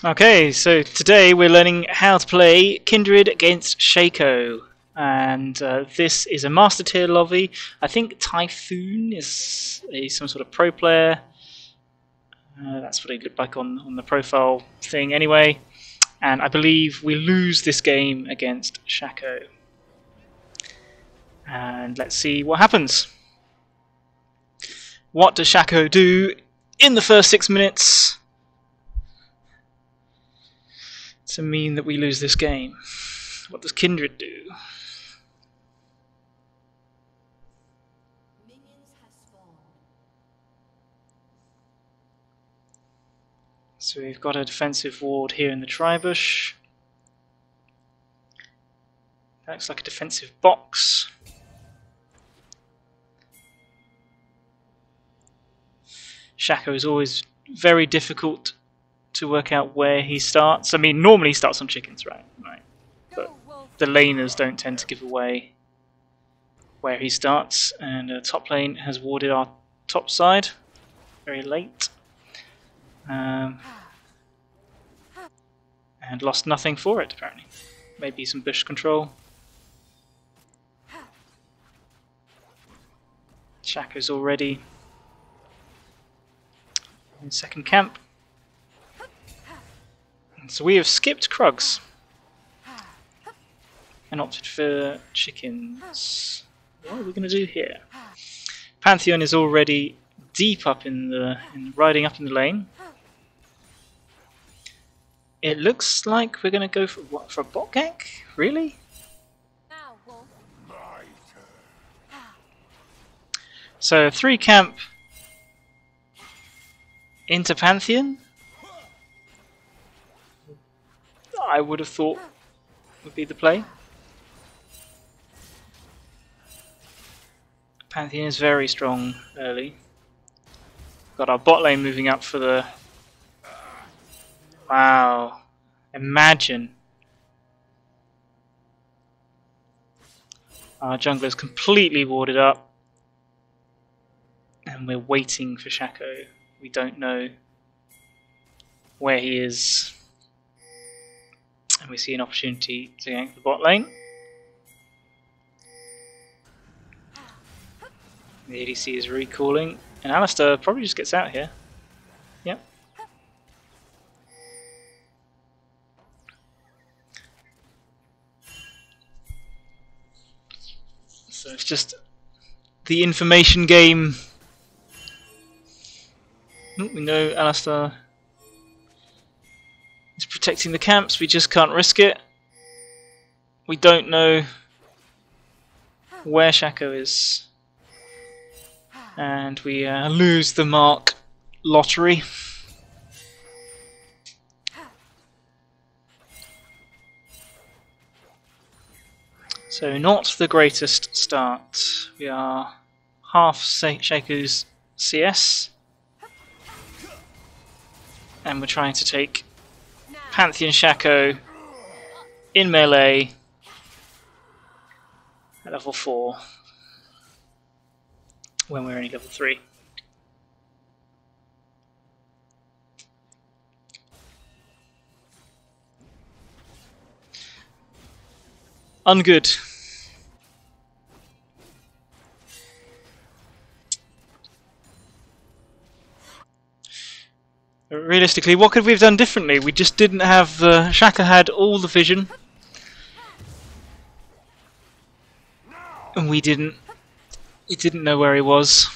Okay, so today we're learning how to play Kindred against Shaco, and this is a master tier lobby. I think Typhoon is some sort of pro player. That's what he looked like on the profile thing anyway, and I believe we lose this game against Shaco. And let's see what happens. What does Shaco do in the first 6 minutes to mean that we lose this game? What does Kindred do? So we've got a defensive ward here in the Tribush. That looks like a defensive box. Shaco is always very difficult to work out where he starts. I mean, normally he starts on chickens, right? But the laners don't tend to give away where he starts. And top lane has warded our top side very late. And lost nothing for it, apparently. Maybe some bush control. Shaco's already in second camp. And so we have skipped Krugs and opted for chickens. What are we going to do here? Pantheon is already deep up riding up in the lane. It looks like we're going to go for what? For a bot gank? Really? So 3 camp into Pantheon, I would have thought would be the play. Pantheon is very strong early. Got our bot lane moving up for the... Wow, imagine. Our jungler's completely warded up and we're waiting for Shaco. We don't know where he is. And we see an opportunity to gank the bot lane. The ADC is recalling, and Alistair probably just gets out here. Yep. So it's just the information game. We know Alistair is protecting the camps, we just can't risk it. We don't know where Shaco is. And we lose the mark lottery. So not the greatest start. We are half Shaco's CS. And we're trying to take Pantheon Shaco in melee at level 4 when we're only level 3. Ungood. Realistically, what could we have done differently? We just didn't have... Shaco had all the vision. And we didn't know where he was.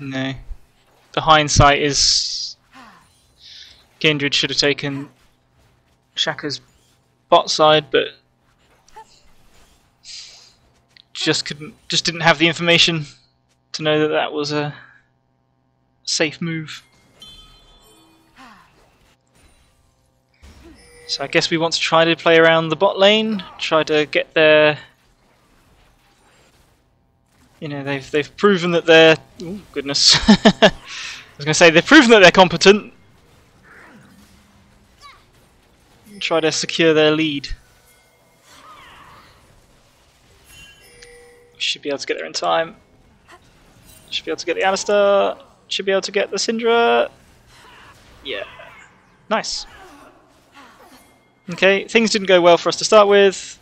No. The hindsight is... Kindred should have taken Shaco's bot side, but... just didn't have the information to know that that was a safe move. So I guess we want to try to play around the bot lane, try to get there. You know, they've proven that they're... Oh, goodness. I was going to say, they've proven that they're competent. Try to secure their lead. Should be able to get there in time. Should be able to get the Alistair. Should be able to get the Syndra. Yeah. Nice. Okay, things didn't go well for us to start with.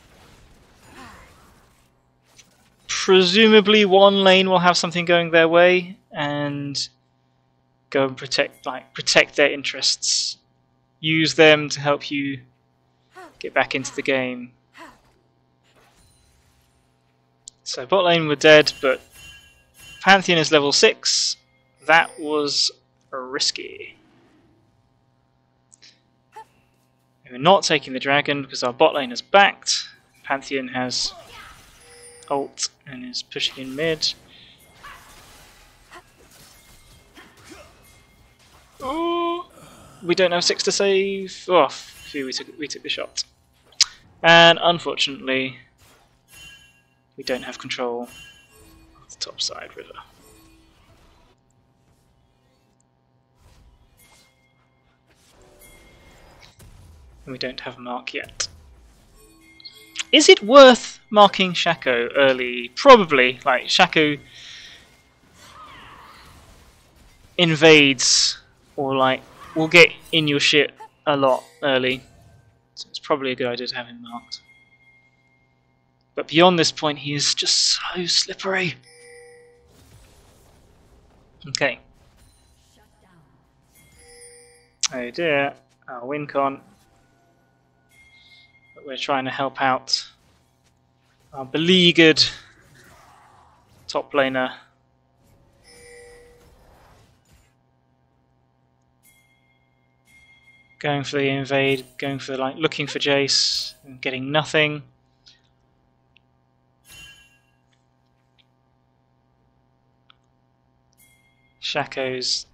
Presumably one lane will have something going their way and go and protect their interests. Use them to help you get back into the game. So bot lane were dead, but Pantheon is level 6. That was risky. We're not taking the dragon because our bot lane is backed. Pantheon has ult and is pushing in mid. Oh, we don't have 6 to save. Oh, phew, we took the shot. And unfortunately, we don't have control of the top side river. And we don't have a mark yet. Is it worth marking Shaco early? Probably. Like, Shaco invades or like will get in your shit a lot early. So it's probably a good idea to have him marked. But beyond this point, he is just so slippery. Okay. Oh dear, our win con. But we're trying to help out our beleaguered top laner. Going for the invade, going for like looking for Jace and getting nothing. Shaco's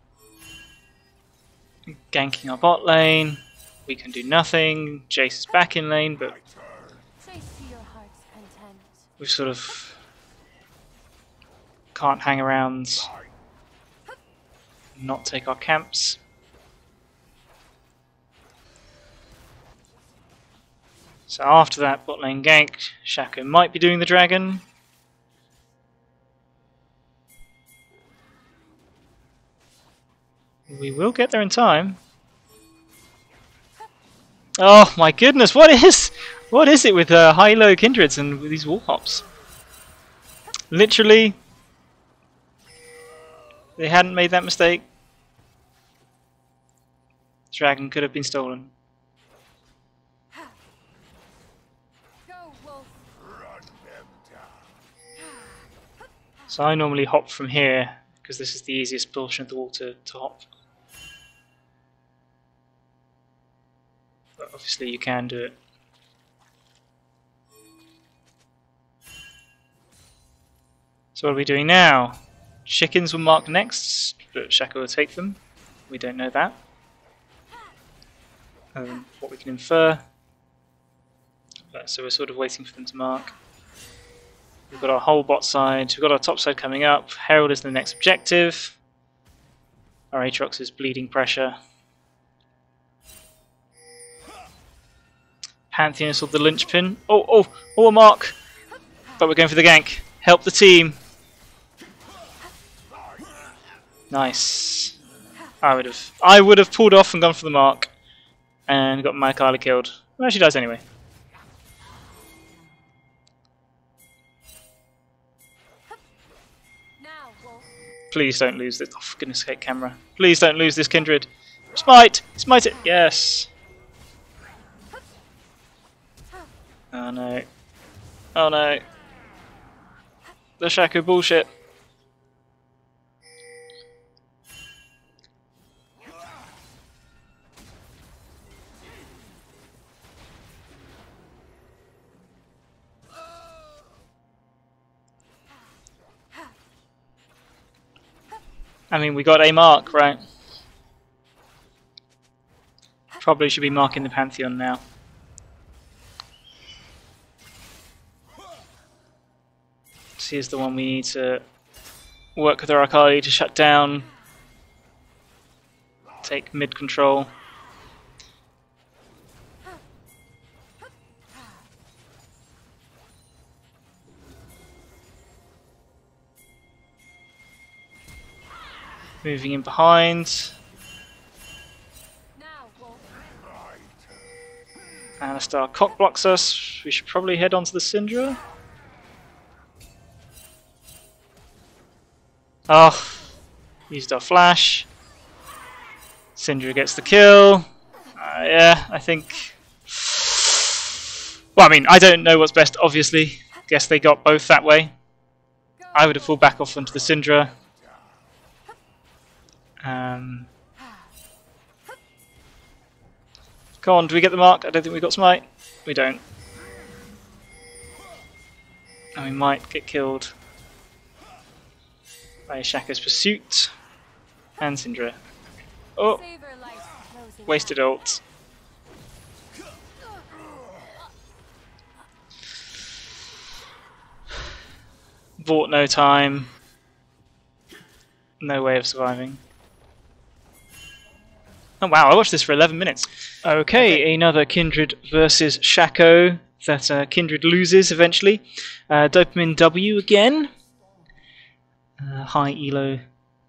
ganking our bot lane. We can do nothing. Jace is back in lane, but we sort of can't hang around, not take our camps. So after that bot lane gank, Shaco might be doing the dragon. We will get there in time. Oh my goodness, what is it with high-low Kindreds and with these wall hops? Literally, they hadn't made that mistake. Dragon could have been stolen. So I normally hop from here because this is the easiest portion of the wall to hop. But obviously you can do it. So what are we doing now? Chickens will mark next, but Shaco will take them. We don't know that. What we can infer. So we're sort of waiting for them to mark. We've got our whole bot side, we've got our top side coming up. Herald is the next objective. Our Aatrox is bleeding pressure. Pantheon is the linchpin. Oh, a mark! But we're going for the gank. Help the team. Nice. I would have pulled off and gone for the mark and got my Akali killed. Well, she dies anyway. Please don't lose this. Oh, for goodness sake, camera. Please don't lose this Kindred. Smite! Smite it! Yes! Oh no. Oh no. The Shaco bullshit. I mean, we got a mark, right? Probably should be marking the Pantheon now. This is the one we need to work with our Akali to shut down. Take mid control. Moving in behind. Star cock blocks us. We should probably head on to the Syndra. Oh, used our flash. Syndra gets the kill. Yeah, I think... Well, I mean, I don't know what's best, obviously. Guess they got both that way. I would have fallen back off onto the Syndra. Come on, do we get the mark? I don't think we got smite. We don't. And we might get killed by Shaco's pursuit. And Syndra. Oh! Wasted ult. Bought no time. No way of surviving. Oh wow, I watched this for 11 minutes. Okay, another Kindred versus Shaco that Kindred loses eventually. Dopamine W again. High elo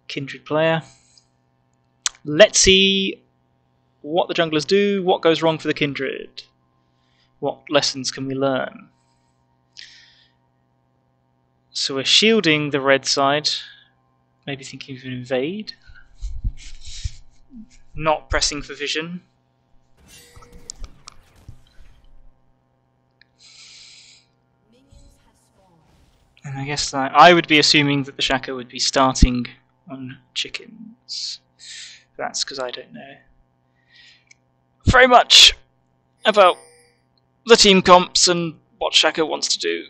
Kindred player. Let's see what the junglers do, what goes wrong for the Kindred. What lessons can we learn? So we're shielding the red side, maybe thinking of an invade. Not pressing for vision. And I guess I would be assuming that the Shaco would be starting on chickens. That's because I don't know very much about the team comps and what Shaco wants to do.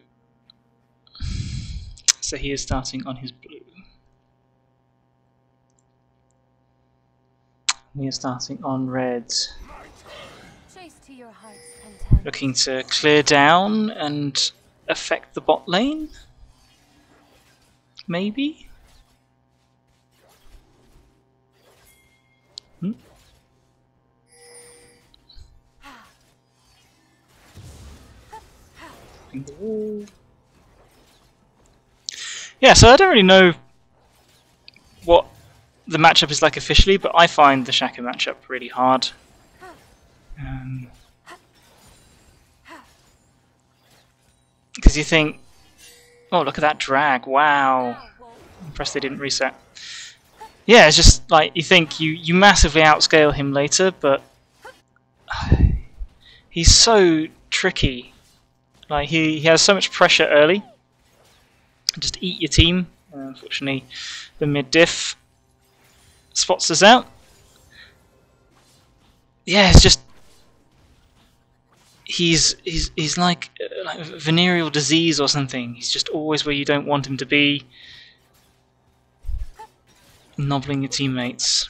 So he is starting on his blue. We are starting on red. Looking to clear down and affect the bot lane? Maybe? The wall. Yeah, so I don't really know what the matchup is like officially, but I find the Shaco matchup really hard. Because you think, oh, look at that drag, wow. I'm impressed they didn't reset. Yeah, it's just like, you think you massively outscale him later, but he's so tricky. Like, he has so much pressure early. Just eat your team. Unfortunately, the mid diff spots us out. Yeah, it's just he's like venereal disease or something. He's just always where you don't want him to be, nobbling your teammates.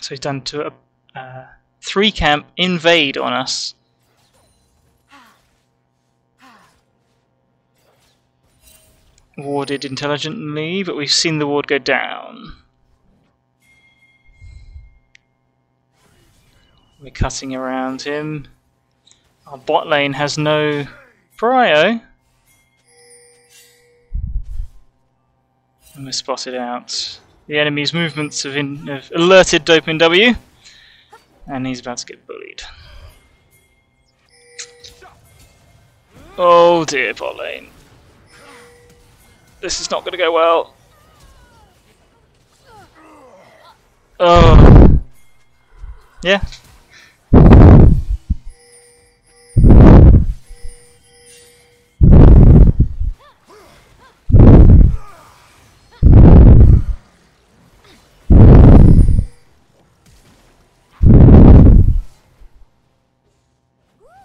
So he's done to a 3-camp invade on us. Warded intelligently, but we've seen the ward go down. We're cutting around him. Our bot lane has no prio. And we're spotted out. The enemy's movements have alerted Dopamine W. And he's about to get bullied. Oh dear, bot lane. This is not going to go well. Oh. Yeah.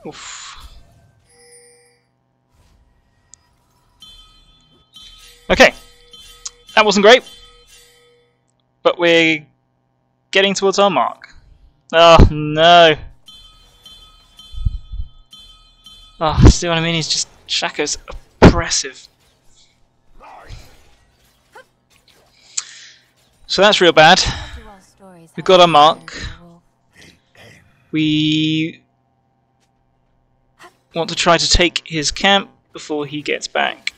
Oof. Okay, that wasn't great, but we're getting towards our mark. Oh no! Oh, see what I mean? He's just Shaco's oppressive. So that's real bad. We got our mark. We want to try to take his camp before he gets back.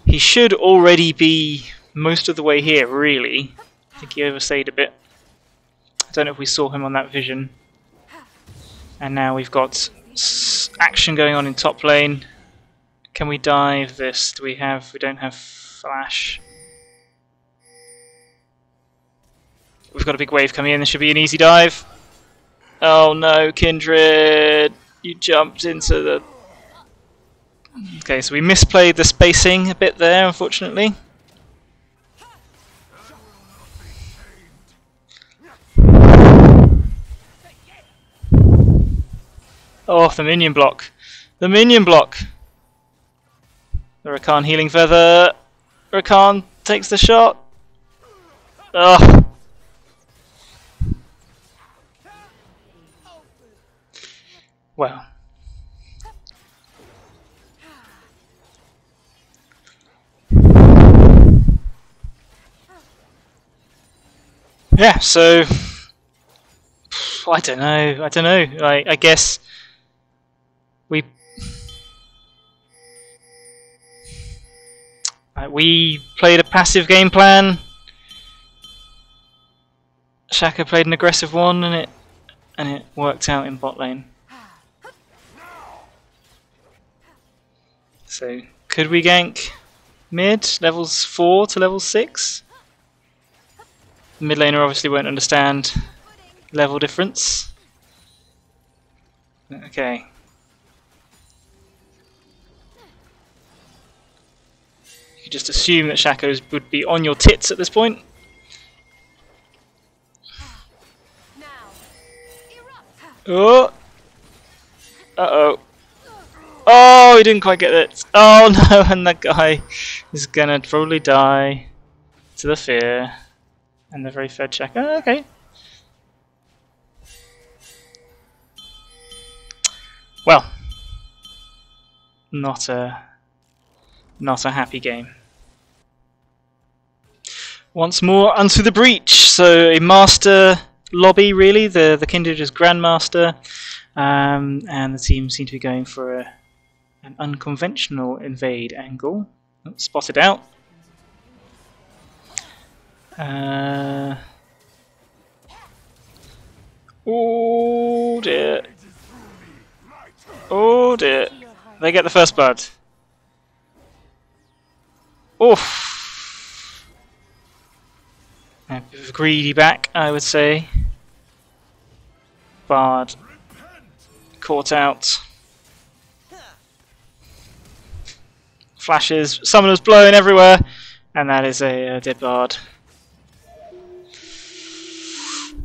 He should already be most of the way here, really. I think he overstayed a bit. I don't know if we saw him on that vision. And now we've got action going on in top lane. Can we dive this? We don't have flash. We've got a big wave coming in. This should be an easy dive. Oh no, Kindred! You jumped into the... Okay, so we misplayed the spacing a bit there, unfortunately. Oh, the minion block. The minion block! The Rakan healing feather. Rakan takes the shot. Ugh. Well. Yeah, so I don't know. I guess we played a passive game plan. Shaco played an aggressive one, and it worked out in bot lane. So could we gank mid levels 4 to level 6? The mid laner obviously won't understand level difference. Okay. You could just assume that Shaco's would be on your tits at this point. Oh! Uh-oh. Oh, he didn't quite get it. Oh no, and that guy is gonna probably die to the fear. And the very fed Shaco. Oh, okay. Well, not a happy game. Once more unto the breach. So a master lobby, really. The Kindred is Grandmaster, and the team seem to be going for an unconventional invade angle. Oh, spotted out. Oh dear. Oh dear. They get the first blood. Oof. A bit of a greedy back, I would say. Bard caught out. Flashes, summoners blowing everywhere, and that is a dead Bard.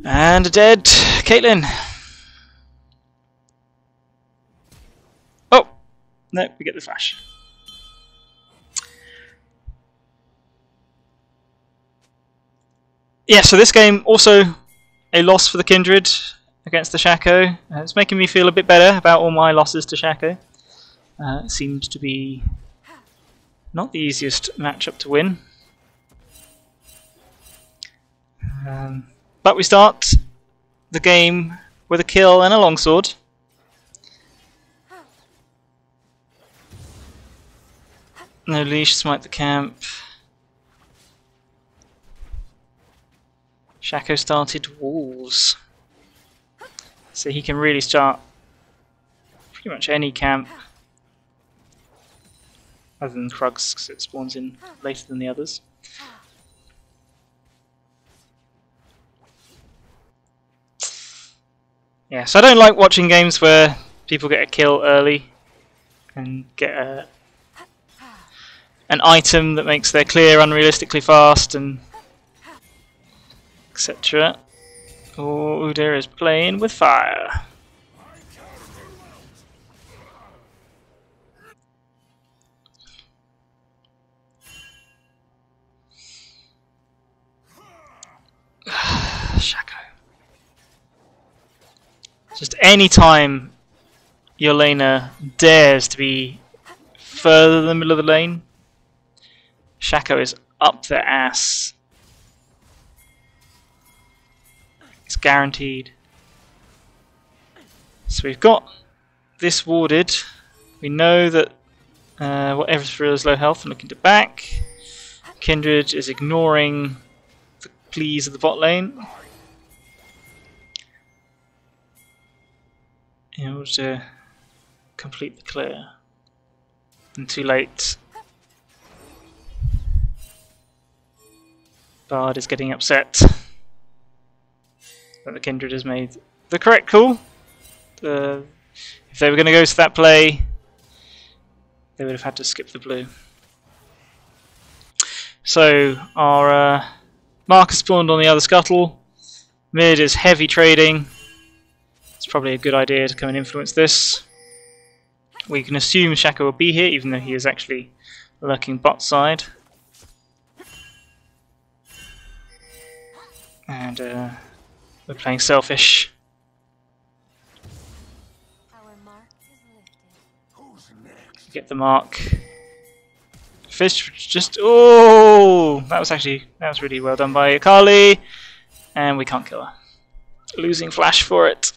And a dead Caitlyn. Oh! No, we get the flash. Yeah, so this game also a loss for the Kindred against the Shaco. It's making me feel a bit better about all my losses to Shaco. It seems to be not the easiest matchup to win. But we start the game with a kill and a longsword. No leash, smite the camp. Shaco started wolves. So he can really start pretty much any camp. Other than Krugs, because it spawns in later than the others. Yeah, so I don't like watching games where people get a kill early and get an item that makes their clear unrealistically fast and etc. Oh, Udyr is playing with fire. Shaco. Just any time your laner dares to be further than the middle of the lane, Shaco is up their ass. It's guaranteed. So we've got this warded. We know that whatever is low health and looking to back. Kindred is ignoring the pleas of the bot lane. in order to complete the clear. And too late. Bard is getting upset that the Kindred has made the correct call. If they were going to go to that play, they would have had to skip the blue. So our marker spawned on the other scuttle. Mid is heavy trading. It's probably a good idea to come and influence this. We can assume Shaco will be here, even though he is actually lurking bot side. And we're playing selfish. Get the mark. Fish just that was really well done by Akali, and we can't kill her. Losing flash for it.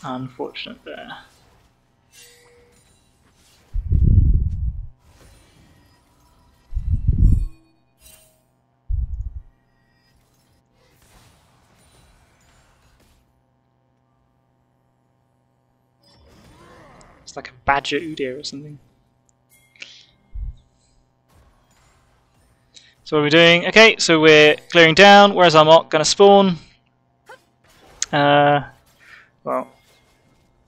Unfortunate there. It's like a badger Udyr or something. So what are we doing? Okay, so we're clearing down. Where's our mock going to spawn? Well, I'm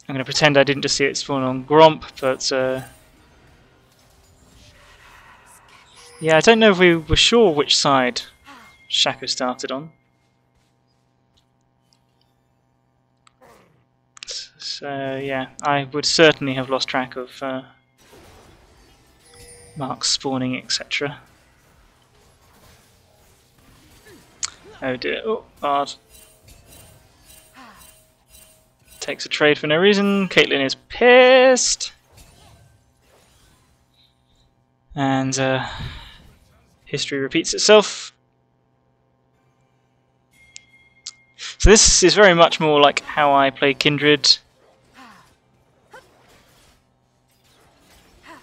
going to pretend I didn't just see it spawn on Gromp, but yeah, I don't know if we were sure which side Shaco started on. So yeah, I would certainly have lost track of marks spawning, etc. Oh dear, oh, Bard takes a trade for no reason. Caitlyn is pissed. And history repeats itself. So this is very much more like how I play Kindred.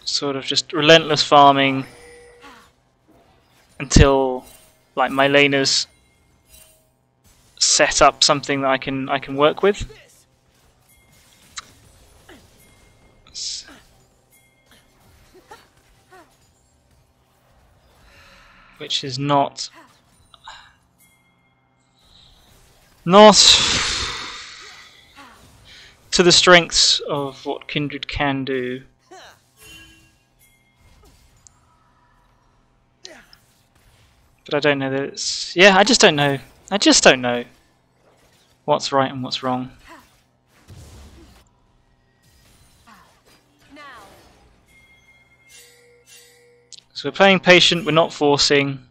Sort of just relentless farming until like my laners set up something that I can work with. Which is not to the strengths of what Kindred can do. But I don't know that it's... Yeah, I just don't know. I just don't know what's right and what's wrong. So we're playing patient, we're not forcing.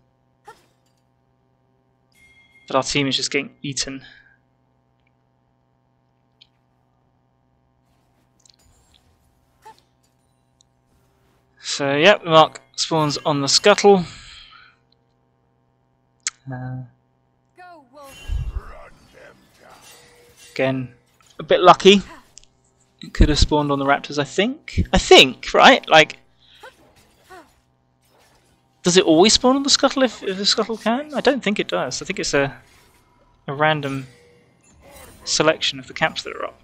But our team is just getting eaten. So, yep, Mark spawns on the scuttle. Again, a bit lucky. It could have spawned on the Raptors, I think. Right? Like, does it always spawn on the scuttle if the scuttle can? I don't think it does. I think it's a random selection of the camps that are up.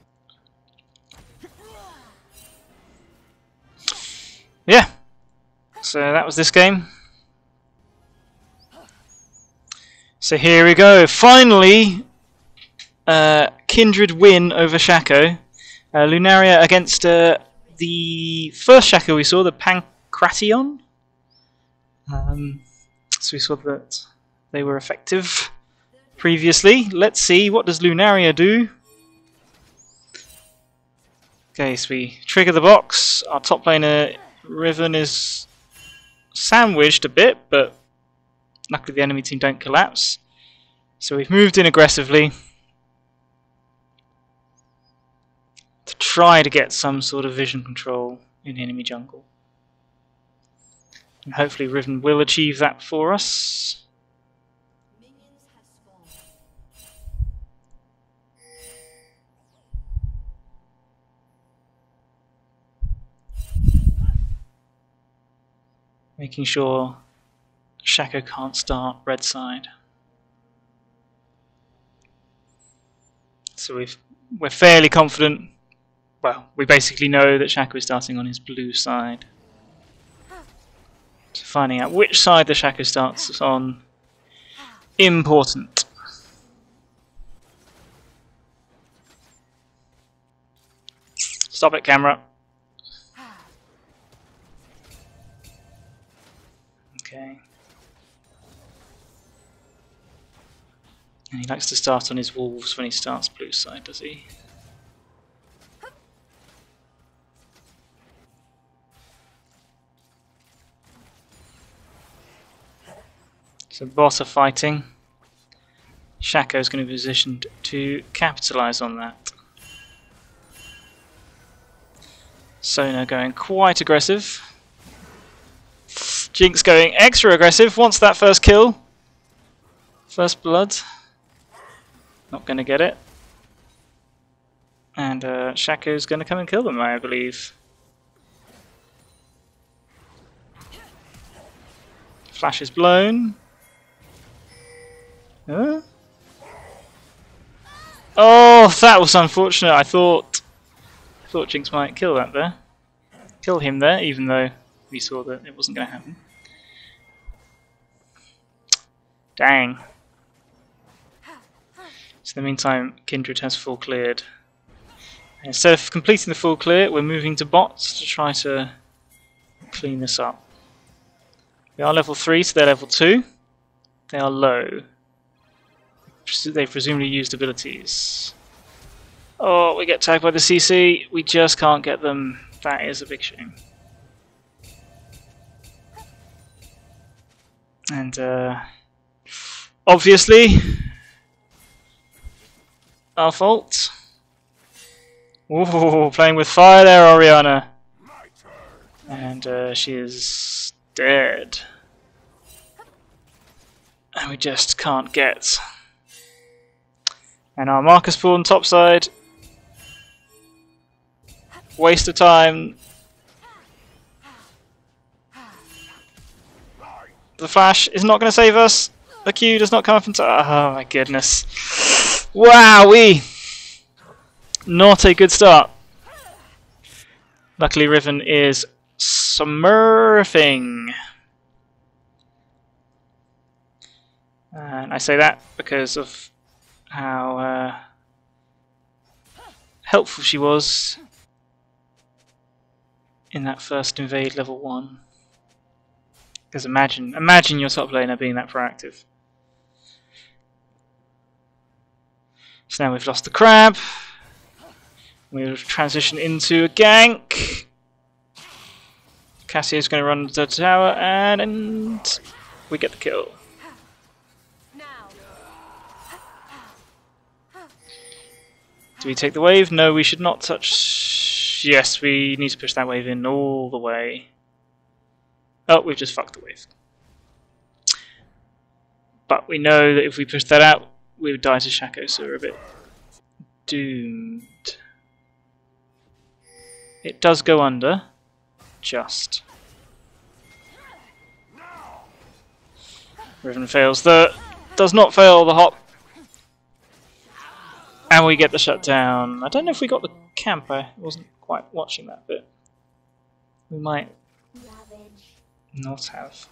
Yeah. So that was this game. So here we go. Finally, Kindred win over Shaco. Lunaria against the first Shaco we saw, the Pancration. So we saw that they were effective previously. Let's see, what does Lunaria do? Okay, so we trigger the box. Our top laner, Riven, is sandwiched a bit, but luckily the enemy team don't collapse. So we've moved in aggressively to try to get some sort of vision control in the enemy jungle. And hopefully Riven will achieve that for us. Making sure Shaco can't start red side. So we're fairly confident. Well, we basically know that Shaco is starting on his blue side. So finding out which side the Shaco starts on, important. Stop it, camera. Okay. And he likes to start on his wolves when he starts blue side, does he? So bots are fighting. Shaco is going to be positioned to capitalise on that. Sona going quite aggressive. Jinx going extra aggressive, wants that first kill. First blood. Not going to get it. And Shaco's going to come and kill them, I believe. Flash is blown. Huh? Oh, that was unfortunate. I thought Jinx might kill that there. Kill him there, even though we saw that it wasn't going to happen. Dang. So in the meantime, Kindred has full cleared. Instead of completing the full clear, we're moving to bots to try to clean this up. We are level 3, so they're level 2. They are low. They've presumably used abilities. Oh, we get tagged by the CC. We just can't get them. That is a big shame. And obviously, our fault. Ooh, playing with fire there, Oriana. And she is dead. And we just can't get. And our marker spawn topside. Waste of time. The flash is not going to save us. The Q does not come up in time. Oh my goodness. Wowee! Not a good start. Luckily Riven is smurfing. And I say that because of how helpful she was in that first invade level 1. Because imagine your top laner being that proactive. So now we've lost the crab. We'll transition into a gank. Cassie's going to run to the tower and we get the kill. Do we take the wave? No, we should not touch. Yes, we need to push that wave in all the way. Oh, we've just fucked the wave. But we know that if we push that out, we would die to Shaco, so we're a bit doomed. It does go under. Just. Riven fails the... Does not fail the hop. And we get the shutdown. I don't know if we got the camp. I wasn't quite watching that bit. We might not have.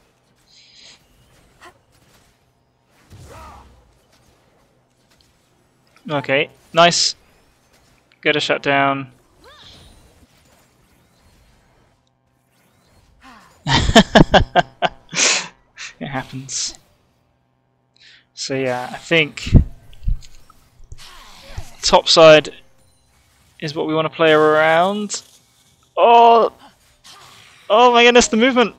Okay, nice. Get a shutdown. It happens. So yeah, I think top side is what we want to play around. Oh, oh my goodness, the movement!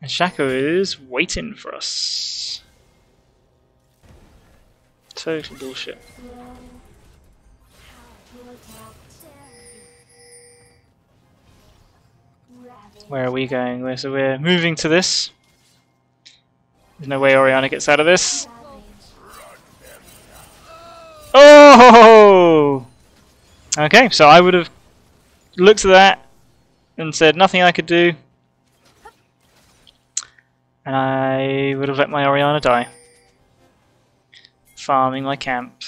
And Shaco is waiting for us. Total bullshit. Where are we going? So we're moving to this. There's no way Oriana gets out of this. Oh! Okay, so I would have looked at that and said nothing I could do. And I would have let my Oriana die. Farming my camp.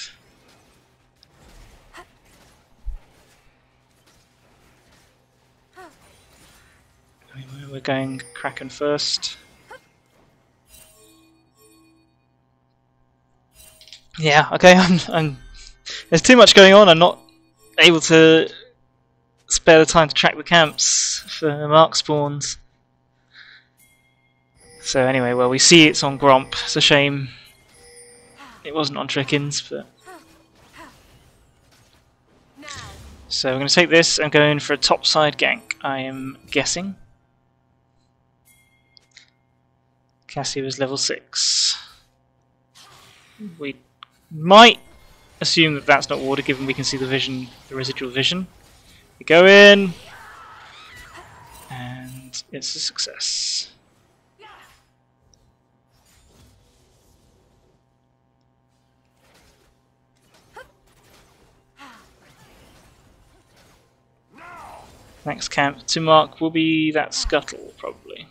We're going Kraken first. Yeah, okay, there's too much going on. I'm not able to spare the time to track the camps for mark spawns. So anyway, well, we see it's on Gromp. It's a shame it wasn't on Chickens, but... So we're going to take this and go in for a topside gank, I am guessing. Cassie was level 6. We might assume that that's not water, given we can see the vision, the residual vision. We go in, and it's a success. Next camp to mark will be that scuttle, probably.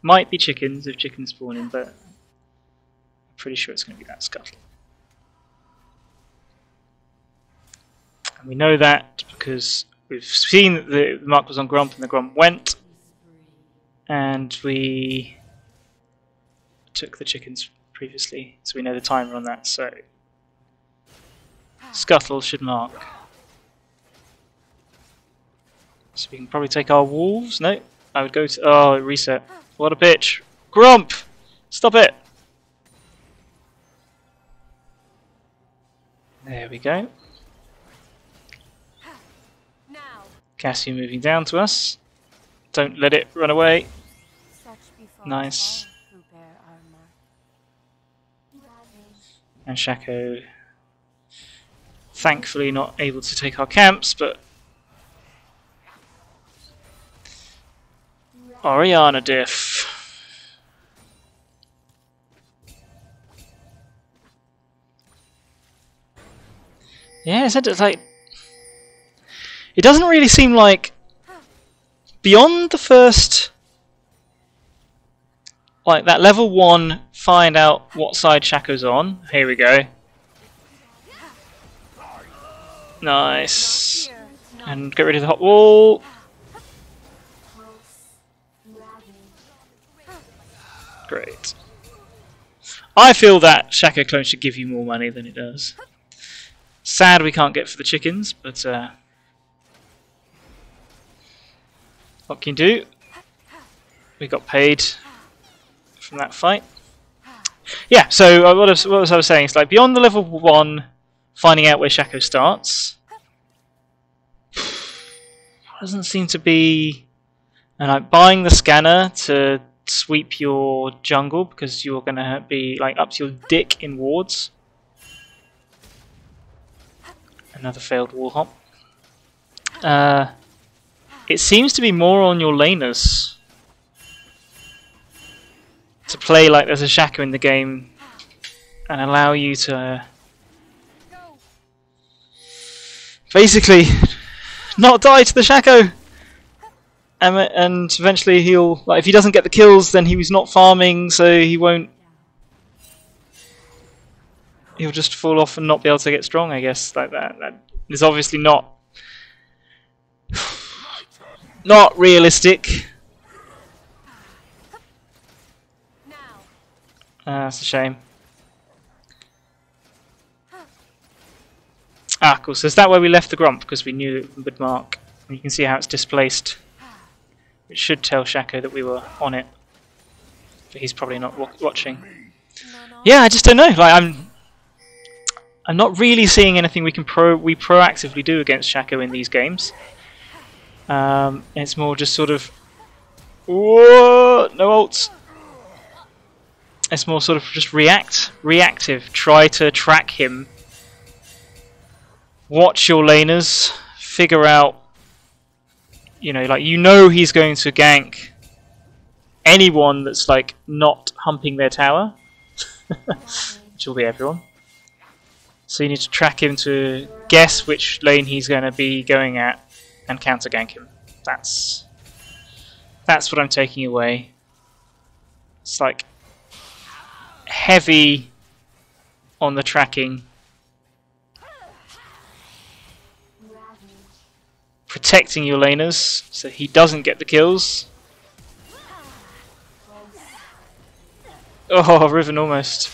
Might be chickens if chickens spawn in, but I'm pretty sure it's going to be that scuttle. And we know that because we've seen that the mark was on Gromp and the Gromp went, and we took the chickens previously, so we know the timer on that, so scuttle should mark. So we can probably take our wolves. No, I would go to... Oh, reset. What a bitch. Gromp! Stop it! There we go. Cassie moving down to us. Don't let it run away. Nice. And Shaco, thankfully not able to take our camps, but Oriana diff. Yeah, it's like, it doesn't really seem like beyond the first, like that level 1, find out what side Shaco's on. Here we go. Nice. And get rid of the hot wall. Great. I feel that Shaco clone should give you more money than it does. Sad we can't get for the chickens, but what can you do? We got paid from that fight. Yeah, so what was I saying? It's like beyond the level 1, finding out where Shaco starts. Doesn't seem to be... And like buying the scanner to sweep your jungle because you're going to be like up to your dick in wards. Another failed wall hop. It seems to be more on your laners to play like there's a Shaco in the game and allow you to basically not die to the Shaco. And eventually he'll, like, if he doesn't get the kills, then he was not farming, so he won't. He'll just fall off and not be able to get strong, I guess. Like that is obviously not realistic. That's a shame. Ah, cool. So is that where we left the Gromp? Because we knew it would mark. And you can see how it's displaced. It should tell Shaco that we were on it, but he's probably not watching. Yeah, I just don't know. Like I'm not really seeing anything we proactively do against Shaco in these games. It's more just sort of, whoa, no ults. It's more sort of just reactive. Try to track him. Watch your laners. Figure out. You know he's going to gank anyone that's like not humping their tower, which will be everyone. So you need to track him to guess which lane he's going to be going at and counter gank him. That's what I'm taking away. It's like heavy on the tracking. Protecting your laners so he doesn't get the kills. Oh, Riven almost.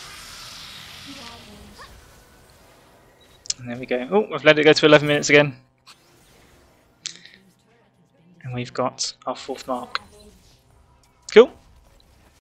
And there we go. Oh, I've let it go to 11 minutes again. And we've got our 4th mark. Cool.